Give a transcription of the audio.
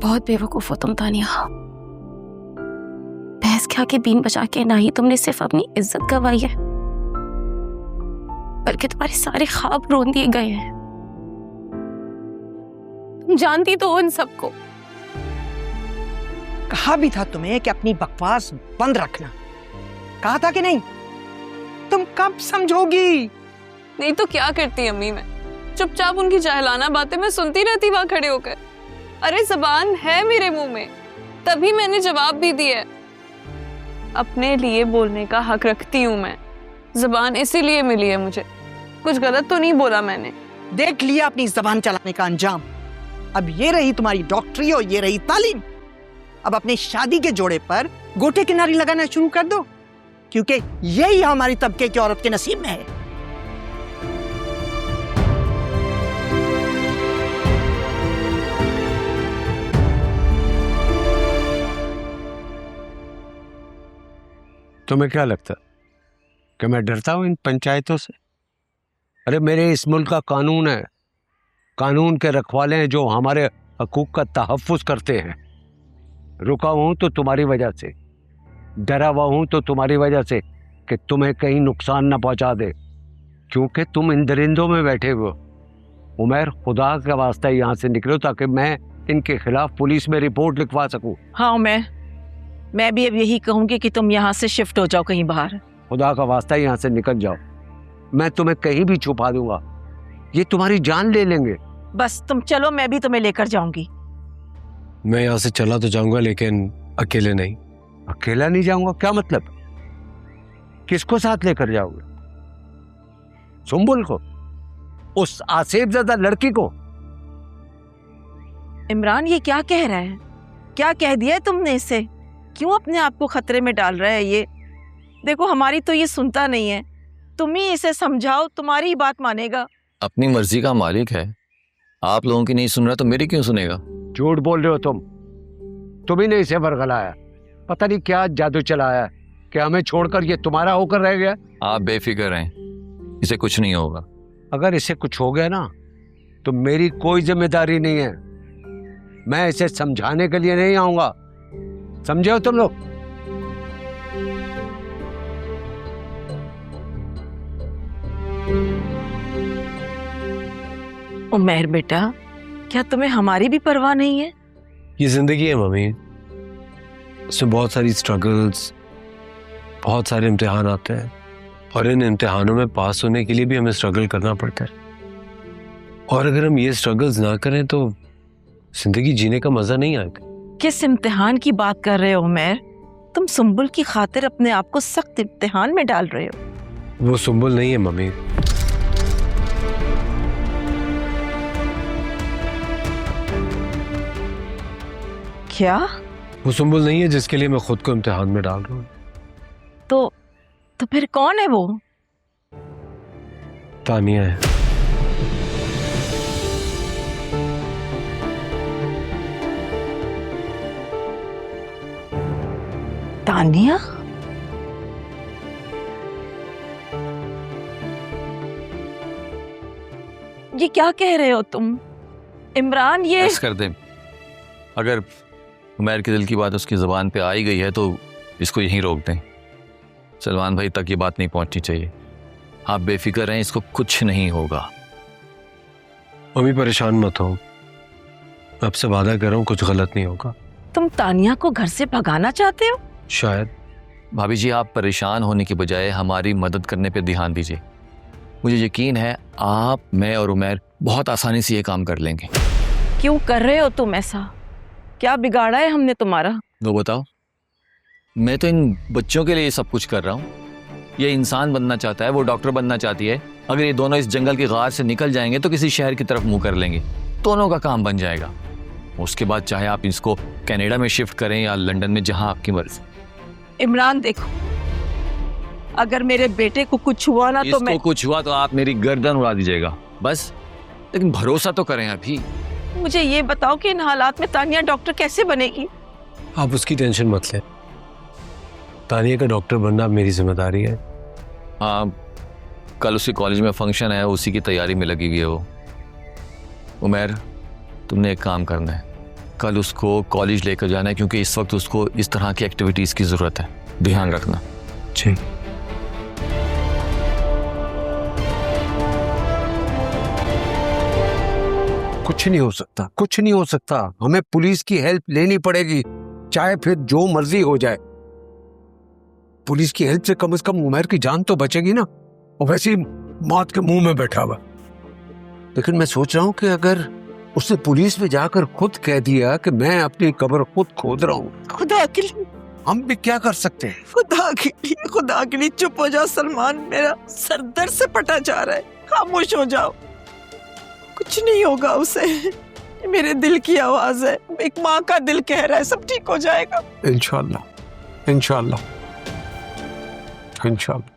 बहुत बेवकूफ हो तुम तानिया। बहस के आके बीन बजा के ना ही तुमने सिर्फ अपनी इज्जत गंवाई है, बल्कि तुम्हारे सारे ख्वाब रोन दिए गए हैं। तुम जानती तो हो इन सबको। कहा भी था तुम्हें कि अपनी बकवास बंद रखना, कहा था कि नहीं? तुम कब समझोगी? नहीं तो क्या करती अम्मी, मैं चुपचाप उनकी जाहलाना बातें मैं सुनती रहती वहां खड़े होकर। अरे जबान है मेरे मुंह में, तभी मैंने जवाब भी दिया। अपने लिए बोलने का हक रखती हूँ मैं, जबान इसीलिए मिली है मुझे। कुछ गलत तो नहीं बोला मैंने। देख लिया अपनी जबान चलाने का अंजाम। अब ये रही तुम्हारी डॉक्टरी और ये रही तालीम। अब अपने शादी के जोड़े पर गोटे किनारी लगाना शुरू कर दो, क्योंकि यही हमारी तबके की औरत के नसीब में है। तुम्हें क्या लगता कि मैं डरता हूं इन पंचायतों से? अरे मेरे इस मुल्क का कानून है, कानून के रखवाले हैं जो हमारे हकूक का तहफ्फुज करते हैं। रुका हूं तो तुम्हारी वजह से, डरा हुआ हूं तो तुम्हारी वजह से कि तुम्हें कहीं नुकसान ना पहुंचा दे, क्योंकि तुम इन दरिंदों में बैठे हो। उमर, खुदा का वास्ता यहाँ से निकलो ताकि मैं इनके खिलाफ पुलिस में रिपोर्ट लिखवा सकूं। हाँ उमर, मैं भी अब यही कहूंगी कि तुम यहाँ से शिफ्ट हो जाओ कहीं बाहर। खुदा का वास्ता यहाँ से निकल जाओ, मैं तुम्हें कहीं भी छुपा दूंगा, ये तुम्हारी जान ले लेंगे। बस तुम चलो, मैं भी तुम्हें लेकर जाऊंगी। मैं यहाँ से चला तो जाऊंगा, लेकिन अकेले नहीं। अकेला नहीं जाऊंगा? क्या मतलब? किसको साथ लेकर जाओगे? सुंबुल को, उस आसेबज़दा लड़की को? इमरान ये क्या कह रहा है? क्या कह दिया है तुमने इसे? क्यों अपने आप को खतरे में डाल रहा है ये? देखो हमारी तो ये सुनता नहीं है, तुम ही इसे समझाओ, तुम्हारी ही बात मानेगा। अपनी मर्जी का मालिक है, आप लोगों की नहीं सुन रहा तो मेरी क्यों सुनेगा? झूठ बोल रहे हो तुम ही ने इसे बरगलाया। पता नहीं क्या जादू चलाया कि हमें छोड़कर ये तुम्हारा होकर रह गया। आप बेफिक्र रहें, इसे कुछ नहीं होगा। अगर इसे कुछ हो गया ना तो मेरी कोई जिम्मेदारी नहीं है। मैं इसे समझाने के लिए नहीं आऊंगा, समझे हो तुम लोग? उमर बेटा, क्या तुम्हें हमारी भी परवाह नहीं है? ये जिंदगी है मम्मी, इसमें बहुत सारी स्ट्रगल्स, बहुत सारे इम्तिहान आते हैं, और इन इम्तिहानों में पास होने के लिए भी हमें स्ट्रगल करना पड़ता है। और अगर हम ये स्ट्रगल्स ना करें तो जिंदगी जीने का मजा नहीं आएगा। किस इम्तिहान की बात कर रहे हो उमर? तुम सुंबुल की खातिर अपने आप को सख्त इम्तिहान में डाल रहे हो। वो सुंबुल नहीं है मम्मी। क्या? वो सुंबुल नहीं है जिसके लिए मैं खुद को इम्तिहान में डाल रहा हूँ। तो फिर कौन है वो? तानिया है। तानिया? ये क्या कह रहे हो तुम इमरान? ये बस कर दे। अगर उमर के दिल की बात उसकी ज़बान पे आई गई है तो इसको यहीं रोक दें। सलमान भाई तक ये बात नहीं पहुंचनी चाहिए। आप बेफिक्र रहें, इसको कुछ नहीं होगा। मम्मी परेशान मत हो, आपसे वादा कर रहा हूँ कुछ गलत नहीं होगा। तुम तानिया को घर से भगाना चाहते हो? शायद। भाभी जी, आप परेशान होने के बजाय हमारी मदद करने पे ध्यान दीजिए। मुझे यकीन है आप, मैं और उमर बहुत आसानी से ये काम कर लेंगे। क्यों कर रहे हो तुम ऐसा? क्या बिगाड़ा है हमने तुम्हारा? वो बताओ। मैं तो इन बच्चों के लिए ये सब कुछ कर रहा हूँ। ये इंसान बनना चाहता है, वो डॉक्टर बनना चाहती है। अगर ये दोनों इस जंगल की गार से निकल जाएंगे तो किसी शहर की तरफ मुंह कर लेंगे, दोनों का काम बन जाएगा। उसके बाद चाहे आप इसको कनाडा में शिफ्ट करें या लंदन में, जहां आपकी मर्जी। इमरान देखो, अगर मेरे बेटे को कुछ हुआ ना तो मैं... कुछ हुआ तो आप मेरी गर्दन उड़ा दीजिएगा बस, लेकिन भरोसा तो करें अभी। मुझे ये बताओ कि इन हालात में तानिया डॉक्टर कैसे बनेगी? आप उसकी टेंशन मत लें, तानिया का डॉक्टर बनना मेरी जिम्मेदारी है। हाँ, कल उसी कॉलेज में फंक्शन है, उसी की तैयारी में लगी हुई है वो। उमर, तुमने एक काम करना है, कल उसको कॉलेज लेकर जाना है, क्योंकि इस वक्त उसको इस तरह की एक्टिविटीज की जरूरत है। ध्यान रखना। जी। कुछ नहीं हो सकता, कुछ नहीं हो सकता। हमें पुलिस की हेल्प लेनी पड़ेगी, चाहे फिर जो मर्जी हो जाए। पुलिस की हेल्प से कम उमैर की जान तो बचेगी ना, और वैसे ही मौत के मुंह में बैठा हुआ। लेकिन मैं सोच रहा हूं कि अगर उसने पुलिस में जाकर खुद कह दिया कि मैं अपनी कब्र खुद खोद रहा हूं, खुदा के लिए, हम भी क्या कर सकते हैं? खुदा के लिए चुप हो जाओ सलमान, मेरा सर दर्द से पटा जा रहा है। खामोश हो जाओ, कुछ नहीं होगा उसे। ये मेरे दिल की आवाज है, एक माँ का दिल कह रहा है, सब ठीक हो जाएगा। इंशाल्लाह, इंशाल्लाह, इंशाल्लाह।